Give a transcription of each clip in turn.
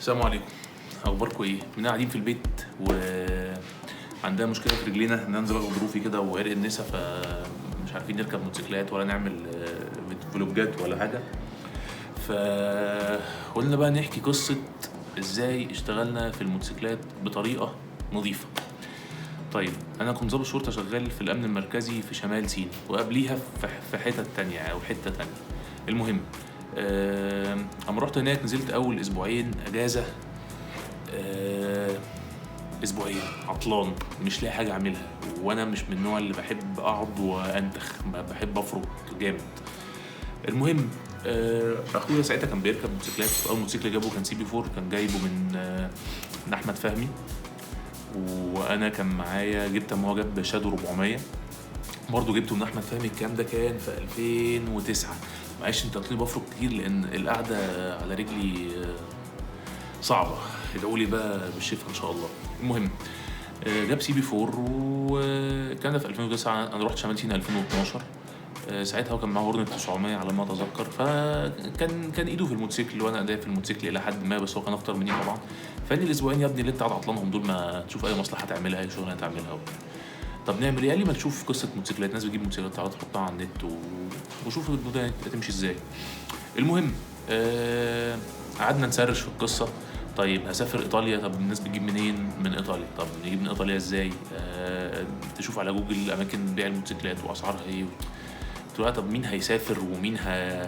السلام عليكم. اخباركم ايه؟ كنا قاعدين في البيت وعندنا مشكله في رجلينا، ننزل اخد ظروفي كده وعرق النسا، فمش عارفين نركب موتوسيكلات ولا نعمل فلوجات ولا حاجه. فقلنا بقى نحكي قصه ازاي اشتغلنا في الموتوسيكلات بطريقه نظيفه. طيب انا كنت ضابط شرطه شغال في الامن المركزي في شمال سيناء، وقبليها في حته تانية او حته تانية. المهم اما رحت هناك نزلت اول اسبوعين اجازه. اسبوعين عطلان مش لاقي حاجه اعملها، وانا مش من النوع اللي بحب اقعد وانتخ، بحب افرك جامد. المهم اخويا ساعتها كان بيركب موتوسيكلات، اول موتوسيكل جابه كان سي بي 4، كان جايبه من احمد فهمي، وانا كان معايا جبت اما هو جاب شادو 400 برضه جبته من احمد فهمي. الكلام ده كان في 2009. معلش انت هتلاقيني بفرق كتير لان القعده على رجلي صعبه، ادعوا لي بقى بالشفاء ان شاء الله. المهم جاب سي بي 4 وكان ده في 2009. انا رحت شمال سيناء 2012. ساعتها هو كان معاه هورنت 900 على ما اتذكر، فكان ايده في الموتوسيكل وانا اداء في الموتوسيكل الى حد ما، بس هو كان اكتر مني طبعا. فقال لي الاسبوعين يا ابني اللي انت قاعد عطلانهم دول ما تشوف اي مصلحه تعملها، اي شغلانه تعملها. طب نعمل ايه؟ قال لي ما تشوف قصه موتوسيكلات، ناس بتجيب موتوسيكلات تعالى تحطها على النت وشوف الدنيا هتمشي ازاي. المهم قعدنا نسرش في القصه. طيب هسافر ايطاليا، طب الناس بتجيب منين؟ من ايطاليا. طب نجيب من ايطاليا ازاي؟ تشوف على جوجل اماكن بيع الموتوسيكلات واسعارها ايه. قلت له طب مين هيسافر ومين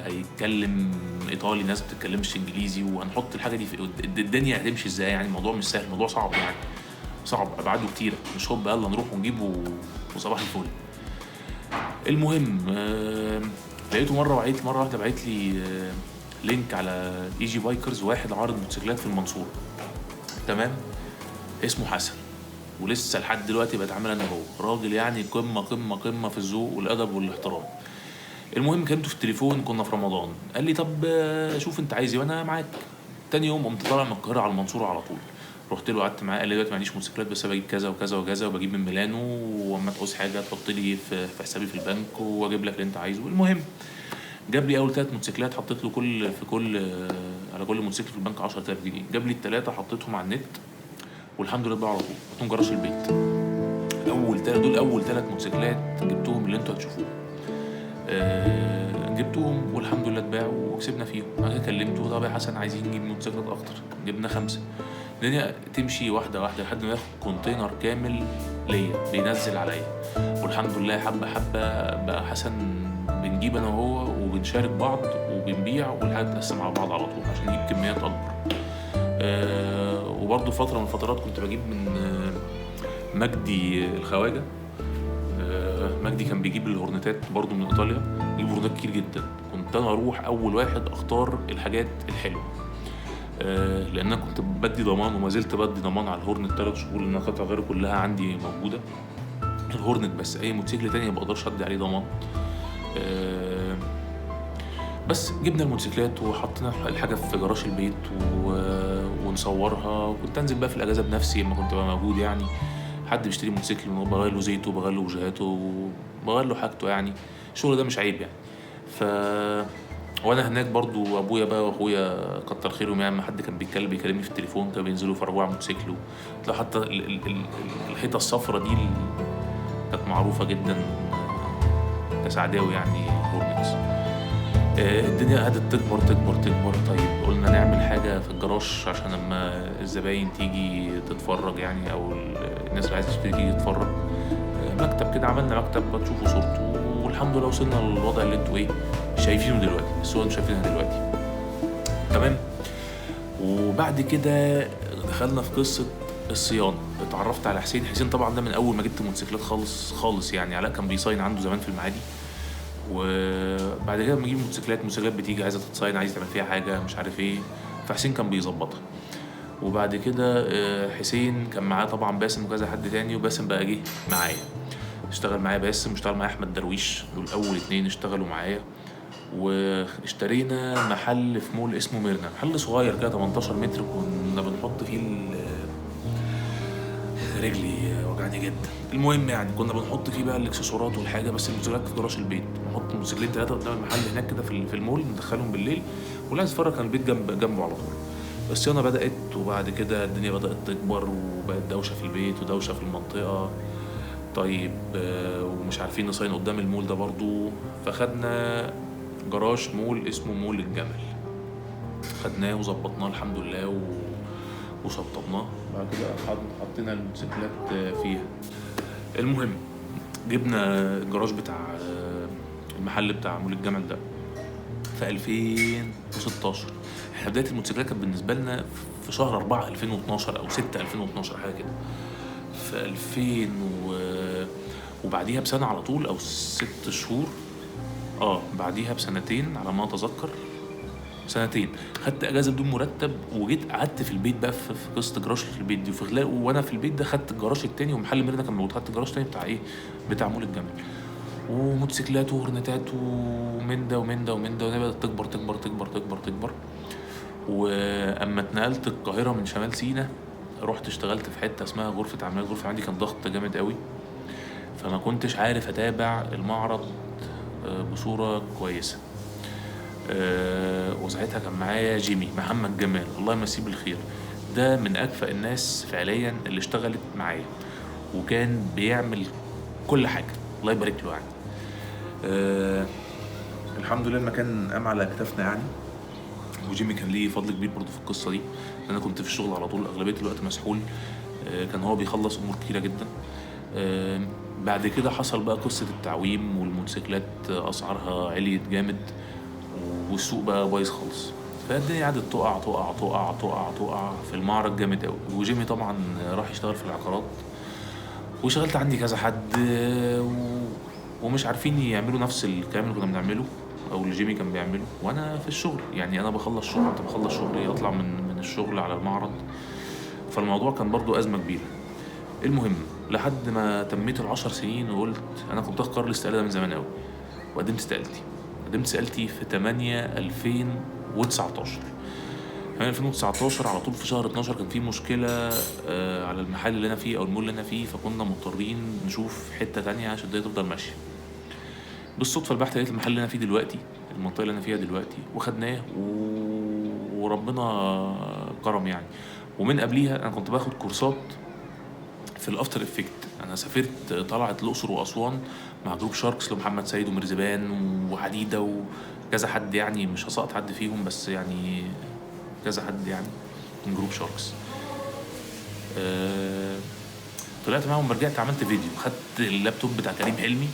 هيتكلم ايطالي؟ ناس ما بتتكلمش انجليزي، وهنحط الحاجه دي في الدنيا هتمشي ازاي؟ يعني الموضوع مش سهل، الموضوع صعب، يعني صعب، ابعاده كتيره، مش هوب يلا نروح ونجيبه وصباح الفل. المهم لقيته مره واحده بعت لي لينك على اي جي بايكرز، واحد عارض موتوسيكلات في المنصوره، تمام، اسمه حسن، ولسه لحد دلوقتي بتعامل انا هو راجل يعني قمه قمه قمه في الذوق والادب والاحترام. المهم كلمته في التليفون، كنا في رمضان، قال لي طب شوف انت عايز ايه وانا معاك. تاني يوم قمت طالع من القاهره على المنصوره على طول، رحت له قعدت معاه، قال لي دلوقتي ما عنديش موتوسيكلات بس بجيب كذا وكذا وكذا، وبجيب من ميلانو، واما تعوز حاجه تحط لي في حسابي في البنك واجيب لك اللي انت عايزه. المهم جاب لي اول 3 موتوسيكلات، حطيت له على كل موتوسيكل في البنك 10000 جنيه. جاب لي الثلاثه حطيتهم على النت، والحمد لله على طول حطيتهم جراج البيت. دول اول 3 موتوسيكلات جبتهم اللي انتوا هتشوفوهم. جبتهم والحمد لله اتباعوا وكسبنا فيهم. انا كلمته طب يا حسن عايزين نجيب موتوسيكلات اكتر، جبنا 5. الدنيا تمشي واحده واحده لحد ما ياخد كونتينر كامل ليا بينزل عليا، والحمد لله حبه حبه بقى حسن بنجيب انا وهو وبنشارك بعض وبنبيع، والحاجه تتقسم على بعض على طول عشان نجيب كميات اكبر. وبرضه فتره من الفترات كنت بجيب من مجدي الخواجه. مجدي كان بيجيب الهورنتات برضه من ايطاليا، بيجيب هورنتات كتير جدا. كنت انا اروح اول واحد اختار الحاجات الحلوه، لان انا كنت بدي ضمان وما زلت بدي ضمان على الهورنت 3 شهور، لان قطع غيره كلها عندي موجوده. الهورنت بس، اي موتوسيكل تاني ما بقدرش ادي عليه ضمان. بس جبنا الموتوسيكلات وحطينا الحاجه في جراج البيت ونصورها. وكنت انزل بقى في الاجازه بنفسي لما كنت بقى موجود، يعني حد بيشتري موتوسيكل بغير له زيته، بغير له وجهاته، بغير له حاجته، يعني الشغل ده مش عيب يعني. وانا هناك برضو ابويا بقى واخويا كتر خيرهم، يعني ما حد كان بيكلمني في التليفون، كانوا بينزلوا يفرجوا على الموتوسيكل. تلاقي حتى الحيطه الصفرا دي كانت معروفه جدا كسعداوي يعني هورنتس. الدنيا قعدت تكبر تكبر تكبر. طيب قلنا نعمل حاجه في الجراج عشان لما الزباين تيجي تتفرج، يعني او الناس اللي عايزه تشتري تيجي تتفرج. مكتب كده، عملنا مكتب تشوفوا صورته، والحمد لله وصلنا للوضع اللي انتوا ايه شايفينه دلوقتي، الصور اللي شايفينها دلوقتي، تمام. وبعد كده دخلنا في قصه الصيانه. اتعرفت على حسين طبعا ده من اول ما جبت موتوسيكلات خالص يعني. علاء كان بيصين عنده زمان في المعادي، وبعد كده لما نجيب موتوسيكلات بتيجي عايزه تتصين، عايز تعمل فيها حاجه مش عارف ايه، فحسين كان بيظبطها. وبعد كده حسين كان معاه طبعا باسم وكذا حد تاني، وباسم بقى جه معايا اشتغل معايا باسم، واشتغل معايا احمد درويش، دول اول 2 اشتغلوا معايا. واشترينا محل في مول اسمه ميرنا، محل صغير كده 18 متر، كنا بنحط فيه رجلي وجعني جدا. المهم يعني كنا بنحط فيه بقى الاكسسوارات والحاجه، بس الموتوسيكلات في جراج البيت، نحط موتوسيكلين 3 قدام المحل هناك كده في المول، ندخلهم بالليل، واللي عايز يتفرج كان البيت جنبه على طول. الصيانة بدأت، وبعد كده الدنيا بدأت تكبر وبقت دوشة في البيت ودوشة في المنطقة. طيب ومش عارفين نصين قدام المول ده برضو، فخدنا جراج مول اسمه مول الجمل. خدناه وظبطناه الحمد لله وشطبناه. بعد كده حطينا الموتوسيكلات فيها. المهم جبنا الجراج بتاع المحل بتاع مول الجمل ده في 2016. احنا بداية الموتوسيكلات كانت بالنسبة لنا في شهر 4 2012 أو 6 2012 حاجة كده. في 2000 وبعديها بسنة على طول أو 6 شهور، بعديها بسنتين على ما أتذكر، سنتين خدت اجازه بدون مرتب، وجيت قعدت في البيت بقى في قصه جراج في البيت دي. وفي خلال وانا في البيت ده خدت الجراج التاني، ومحل ميرنا كان موجود، خدت الجراج التاني بتاع مول الجمل، وموتوسيكلات وهرنتات ومن ده ومن ده ومن ده، وبدات تكبر تكبر تكبر تكبر تكبر. واما اتنقلت القاهره من شمال سينا، رحت اشتغلت في حته اسمها غرفه عمليات. غرفه عندي كان ضغط جامد قوي، فما كنتش عارف اتابع المعرض بصوره كويسه. وساعتها كان معايا جيمي محمد جمال، الله يمسيه بالخير. ده من أكفأ الناس فعليا اللي اشتغلت معايا، وكان بيعمل كل حاجة، الله يبارك له يعني. الحمد لله المكان قام على كتافنا يعني. وجيمي كان ليه فضل كبير برضه في القصة دي، أنا كنت في الشغل على طول أغلبية الوقت مسحول. كان هو بيخلص أمور كتيرة جدا. بعد كده حصل بقى قصة التعويم، والموتوسيكلات أسعارها عليت جامد، والسوق بقى بايظ خالص. فالدنيا قعدت تقع تقع تقع تقع تقع في المعرض جامد قوي. وجيمي طبعا راح يشتغل في العقارات، وشغلت عندي كذا حد ومش عارفين يعملوا نفس الكلام اللي كنا بنعمله او اللي جيمي كان بيعمله وانا في الشغل. يعني انا بخلص شغل، كنت بخلص شغلي اطلع من الشغل على المعرض، فالموضوع كان برضو ازمه كبيره. المهم لحد ما تميت ال10 سنين، وقلت انا كنت باخد قرار الاستقاله من زمان قوي، وقدمت استقالتي في 8 2019. 2019 على طول في شهر 12 كان في مشكلة على المحل اللي أنا فيه أو المول اللي أنا فيه، فكنا مضطرين نشوف حتة تانية عشان الدنيا تفضل ماشية. بالصدفة البحتة لقيت المحل اللي أنا فيه دلوقتي، المنطقة اللي أنا فيها دلوقتي، وخدناه وربنا كرم يعني. ومن قبليها أنا كنت باخد كورسات في الأفتر إفكت. أنا سافرت طلعت الأقصر وأسوان مع جروب شاركس لمحمد سيد ومرزبان وحديدة وكذا حد، يعني مش هسقط حد فيهم بس يعني كذا حد يعني من جروب شاركس. طلعت معاهم، رجعت عملت فيديو، خدت اللابتوب بتاع كريم حلمي،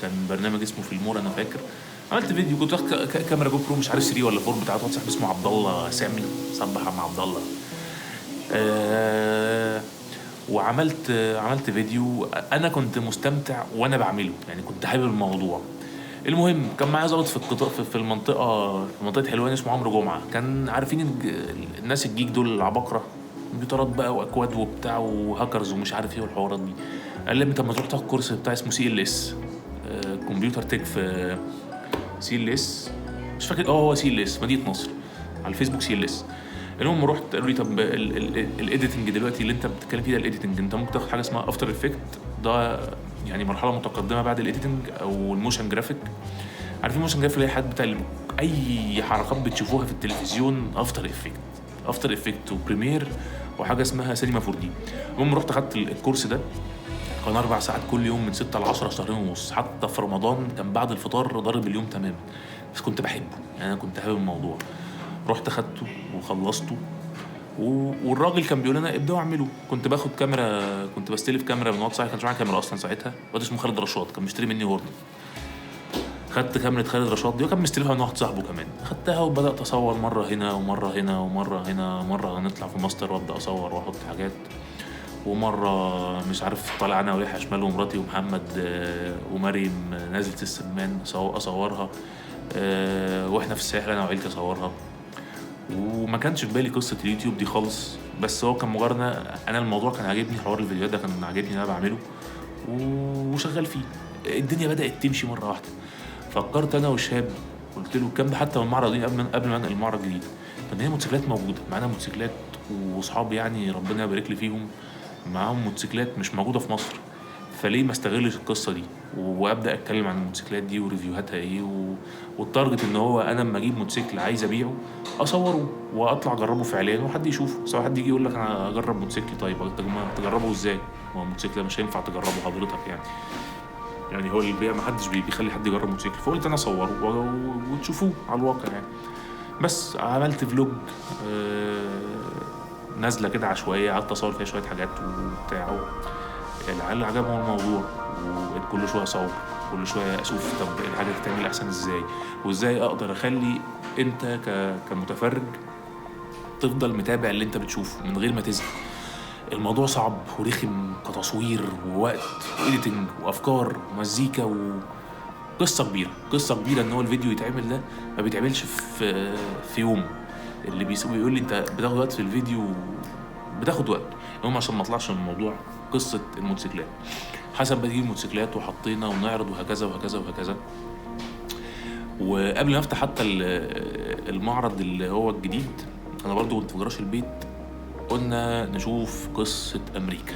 كان برنامج اسمه فيلمور انا فاكر. عملت فيديو، كنت واخد كاميرا جو برو مش عارف 3 ولا 4 بتاعت واحد صاحبي اسمه عبد الله سامي، صبح مع عبد الله. وعملت فيديو، انا كنت مستمتع وانا بعمله، يعني كنت حابب الموضوع. المهم كان معايا ظابط في القطاع في منطقه حلوان اسمه عمرو جمعه. كان عارفين الناس الجيك دول العباقره، كمبيوترات بقى واكواد وبتاع وهاكرز ومش عارف ايه والحوارات دي. قال لي انت لما تروح تاخد كورس بتاع اسمه CLS، كمبيوتر تك في CLS، مش فاكر هو CLS مدينه نصر، على الفيسبوك CLS. المهم رحت قالوا لي طب الايديتنج دلوقتي اللي انت بتتكلم فيه ده، الايديتنج انت ممكن تاخد حاجه اسمها افتر افكت، ده يعني مرحله متقدمه بعد الايديتنج او الموشن جرافيك. عارفين الموشن جرافيك اللي هي حد بتاع اي حركات بتشوفوها في التلفزيون، افتر افكت وبريمير وحاجه اسمها سينما 4D. المهم رحت اخدت الكورس ده، كان 4 ساعات كل يوم من 6 ل 10، شهرين ونص. حتى في رمضان كان بعد الفطار ضارب اليوم تمام، بس كنت بحبه يعني، انا كنت حابب الموضوع. رحت اخدته وخلصته، والراجل كان بيقول لنا ابداوا اعملوا. كنت باخد كاميرا، كنت بستلف كاميرا من وقت صحيح، كانش معايا كاميرا اصلا ساعتها. واد اسمه خالد رشاد كان مشتري مني هورن، خدت كاميرا خالد رشاد دي، وكان مستلفها من واحد صاحبه كمان. خدتها وبدات اصور مره هنا ومره هنا ومره هنا، مره نطلع في ماستر وابدا اصور واحط حاجات، ومره مش عارف طالع انا ويحيى شمال ومراتي ومحمد ومريم نازله السمان اصورها، واحنا في الساحل انا وعيلتي اصورها. وما كانش في بالي قصه اليوتيوب دي خالص، بس هو كان مجرد انا الموضوع كان عاجبني، حوار الفيديوهات ده كان عاجبني انا بعمله وشغال فيه. الدنيا بدات تمشي مره واحده، فكرت انا والشاب، قلت له كام حتى من المعرض دي قبل ما انقل المعرض الجديد، كان هي موتوسيكلات موجوده معانا، موتوسيكلات واصحابي يعني ربنا يبارك لي فيهم، معاهم موتوسيكلات مش موجوده في مصر. فليه ما استغلش القصه دي وابدا اتكلم عن الموتوسيكلات دي وريفيوهاتها ايه والتارجت ان هو انا لما اجيب موتوسيكل عايز ابيعه اصوره واطلع اجربه فعليا وحد يشوفه، سواء حد يجي يقول لك انا اجرب موتوسيكل. طيب تجربه ازاي؟ ما هو الموتوسيكل مش هينفع تجربه حضرتك يعني هو البيع ما حدش بيخلي حد يجرب موتوسيكل، فقلت انا اصوره وتشوفوه على الواقع يعني. بس عملت فلوج نازله كده عشوائيه، قعدت اصور فيها شويه حاجات وبتاع. العيال عجبهم الموضوع وكل شويه اصور، كل شويه اشوف طب الحاجه تتعمل احسن ازاي، وازاي اقدر اخلي انت كمتفرج تفضل متابع اللي انت بتشوفه من غير ما تزهق. الموضوع صعب ورخم كتصوير ووقت وإيديتنج وافكار ومزيكا قصه كبيره ان هو الفيديو يتعمل ده ما بيتعملش في يوم. اللي بيقول لي انت بتاخد وقت في الفيديو، بتاخد وقت هم عشان ما اطلعش من الموضوع قصه الموتوسيكلات. حسب بتجيب موتوسيكلات وحطينا ونعرض وهكذا وهكذا وهكذا. وقبل ما افتح حتى المعرض اللي هو الجديد، انا برضو كنت في جراج البيت، قلنا نشوف قصه امريكا،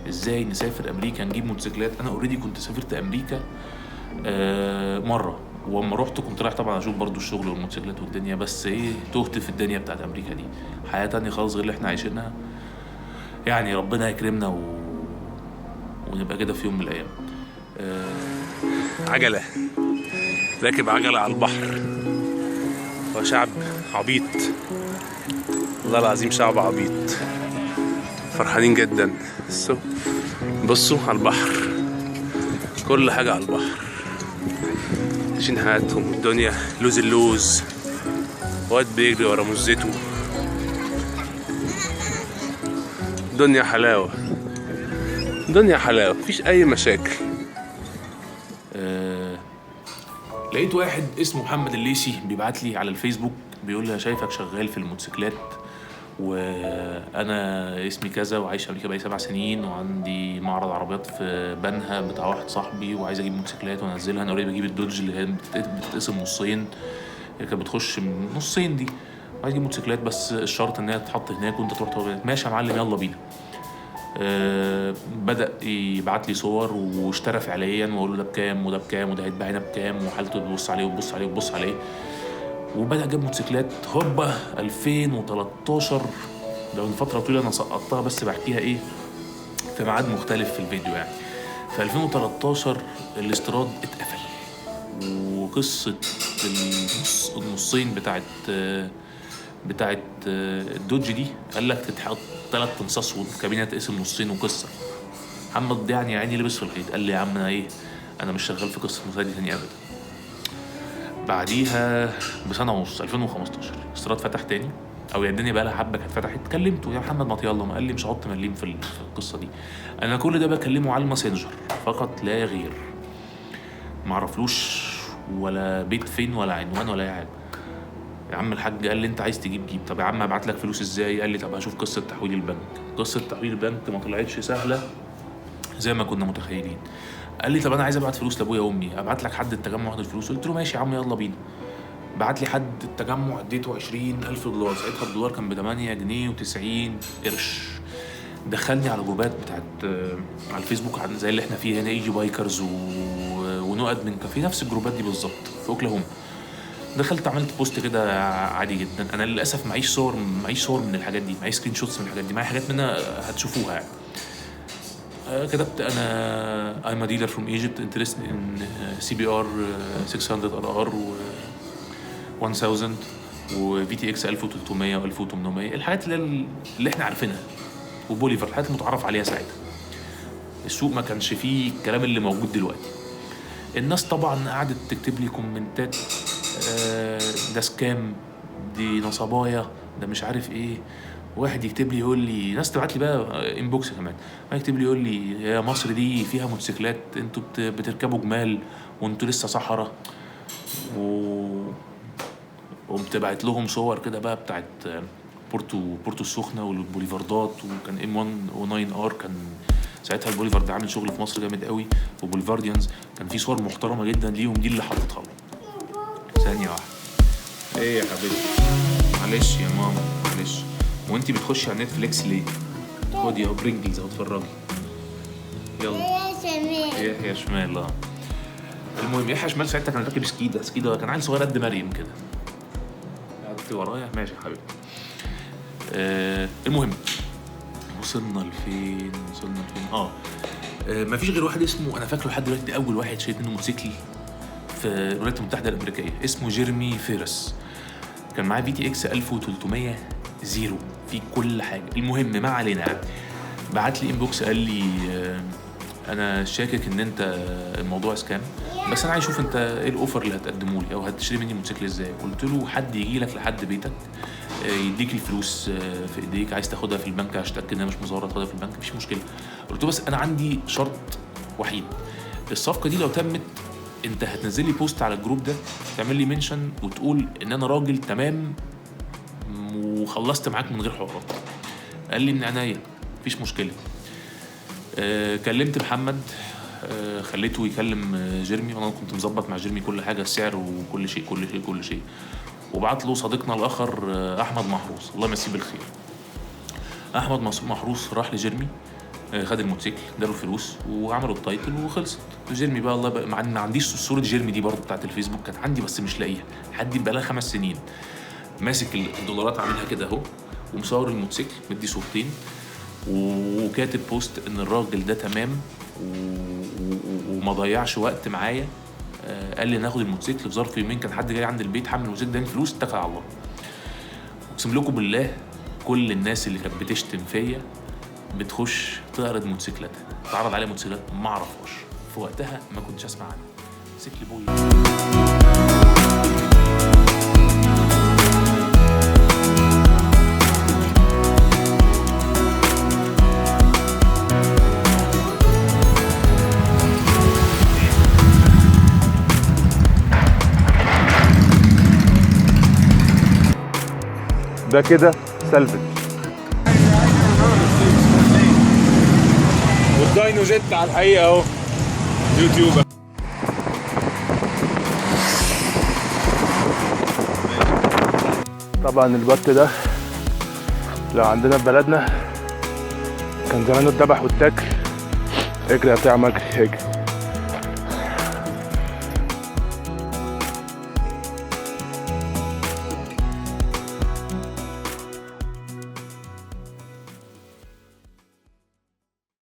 ازاي نسافر امريكا نجيب موتوسيكلات. انا اوريدي كنت سافرت امريكا مره، واما رحت كنت رايح طبعا اشوف برضو الشغل والموتوسيكلات والدنيا، بس تهت في الدنيا بتاعت امريكا دي، حياه تانية خالص غير اللي احنا عايشينها. يعني ربنا يكرمنا ونبقى كده في يوم من الايام. عجله، راكب عجله على البحر، وشعب عبيط، والله العظيم شعب عبيط، فرحانين جدا. بصوا على البحر، كل حاجه على البحر، عايشين حياتهم، الدنيا لوز اللوز، واد بيجري ورا مزته، دنيا حلاوة، دنيا حلاوة، مفيش أي مشاكل. لقيت واحد اسمه محمد الليسي بيبعت لي على الفيسبوك، بيقول لي شايفك شغال في الموتوسيكلات، وانا اسمي كذا وعايش في امريكا بقالي 7 سنين، وعندي معرض عربيات في بنها بتاع واحد صاحبي، وعايز اجيب موتوسيكلات وانزلها. انا اوريدي بجيب الدوج اللي هي بتتقسم نصين، اللي كانت بتخش من نصين دي، عايز اجيب موتوسيكلات بس الشرط ان هي تتحط هناك وانت تروح تقول ماشي يا معلم يلا بينا. بدأ يبعت لي صور واشترى فعليا، واقول له ده بكام وده بكام وده هيتباع هنا بكام، وحالته تبص عليه وتبص عليه وتبص عليه. وبدأ جاب موتوسيكلات هوبا 2013. ده من فترة طويلة انا سقطتها بس بحكيها في ميعاد مختلف في الفيديو يعني. في 2013 الاستيراد اتقفل، وقصة النصين بتاعت الدوج دي قال لك تتحط 3 انصاص والكابينة تقسم نصين، وقصة محمد يعني عيني لبس في الخيط. قال لي يا عم انا مش شغال في قصة مساعدة تاني ابدا. بعديها بسنة ونص 2015 الاستيراد فتح تاني، او يا الدنيا بقى لها حبه كانت فتحت. كلمته يا محمد ما يلا، ما قال لي مش هحط مليم في القصه دي. انا كل ده بكلمه على الماسنجر فقط لا غير، ما اعرفلوش ولا بيت فين ولا عنوان ولا اي حاجه. يا عم الحاج قال لي انت عايز تجيب جيب، طب يا عم ابعت لك فلوس ازاي؟ قال لي طب هشوف قصه تحويل البنك. قصه تحويل البنك ما طلعتش سهله زي ما كنا متخيلين. قال لي طب انا عايز ابعت فلوس لابويا وامي، ابعت لك حد التجمع واخد الفلوس؟ قلت له ماشي يا عم يلا بينا. بعت لي حد التجمع، اديته 20,000 دولار، ساعتها الدولار كان ب8 جنيه و90 قرش. دخلني على جروبات بتاعت على الفيسبوك زي اللي احنا فيه هنا، ايجي بايكرز ونقد من كافيه، نفس الجروبات دي بالظبط في اوكلاهوما. دخلت عملت بوست كده عادي جدا. انا للاسف معيش صور من الحاجات دي، معيش سكرين شوتس من الحاجات دي، معايا حاجات منها هتشوفوها يعني. كتبت انا I'm a dealer from Egypt interested in CBR 600 RR و 1000 و VTX 1300 و 1800، الحاجات اللي احنا عارفينها، وبوليفر، الحاجات المتعرف عليها ساعتها. السوق ما كانش فيه الكلام اللي موجود دلوقتي. الناس طبعا قعدت تكتب لي كومنتات، ده سكام، دي نصبايا، ده مش عارف ايه. واحد يكتب لي يقول لي، ناس تبعت لي بقى انبوكس كمان، ما يكتب لي يقول لي يا مصر دي فيها موتوسيكلات، انتوا بتركبوا جمال وانتوا لسه صحراء. وقمت بعت لهم صور كده بقى بتاعت بورتو السخنه والبوليفاردات، وكان M109R كان ساعتها البوليفارد عامل شغل في مصر جامد قوي، وبوليفارديانز كان في صور محترمه جدا ليهم، دي اللي حطيتها لهم. ثانيه واحده، ايه يا حبيبتي؟ معلش يا ماما معلش. وانتي بتخشي على نتفليكس ليه؟ خدي اهو برينجلز اهو اتفرجي يلا. شمال. يحيى شمال. المهم يحيى شمال ساعتها كان راكب سكيدا كان عيل صغير قد مريم كده. قعدت ورايا ماشي يا حبيبي. المهم وصلنا لفين؟ مفيش غير واحد اسمه، انا فاكره لحد دلوقتي، اول واحد شريت منه موتوسيكل في الولايات المتحده الامريكيه، اسمه جيرمي فيرس. كان معاه VTX 1300 زيرو في كل حاجه. المهم ما علينا، بعت لي انبوكس قال لي انا شاكك ان انت الموضوع سكام، بس انا عايز اشوف انت ايه الاوفر اللي هتقدمه لي او هتشتري مني موتوسيكل ازاي. قلت له حد يجي لك لحد بيتك يديك الفلوس في ايديك، عايز تاخدها في البنك عشان تتاكد انها مش مزوره تاخدها في البنك مفيش مشكله. قلت له بس انا عندي شرط وحيد، الصفقه دي لو تمت انت هتنزل لي بوست على الجروب ده تعمل لي منشن وتقول ان انا راجل تمام وخلصت معاك من غير حوارات. قال لي من عناية مفيش مشكله. كلمت محمد خليته يكلم جيرمي، وانا كنت مظبط مع جيرمي كل حاجه، السعر وكل شيء. وبعت له صديقنا الاخر احمد محروس، الله يمسيه بالخير. احمد محروس راح لجيرمي، خد الموتوسيكل اداله الفلوس وعملوا التايتل وخلصت. جيرمي بقى الله بقى ما عنديش صوره جيرمي دي برضه بتاعت الفيسبوك، كانت عندي بس مش لاقيها، حد بقى لها 5 سنين ماسك الدولارات عاملها كده اهو، ومصور الموتوسيكل مدي صورتين وكاتب بوست ان الراجل ده تمام وما ضيعش وقت معايا. قال لي ناخد الموتوسيكل في ظرف يومين، كان حد جاي عند البيت حمل الموتوسيكل ده الفلوس اتكل على الله. اقسم لكم بالله كل الناس اللي كانت بتشتم فيا بتخش تعرض موتوسيكلاتها، تعرض عليها موتوسيكلات ما اعرفهاش، في وقتها ما كنتش اسمع عنها. موتوسيكل بوي. ده كده سلفج، والداينو جيت على الحقيقه اهو يوتيوب. طبعا البط ده لو عندنا في بلدنا كان زمانه اتذبح واتاكل. اجري يا بتاع مجري اجري.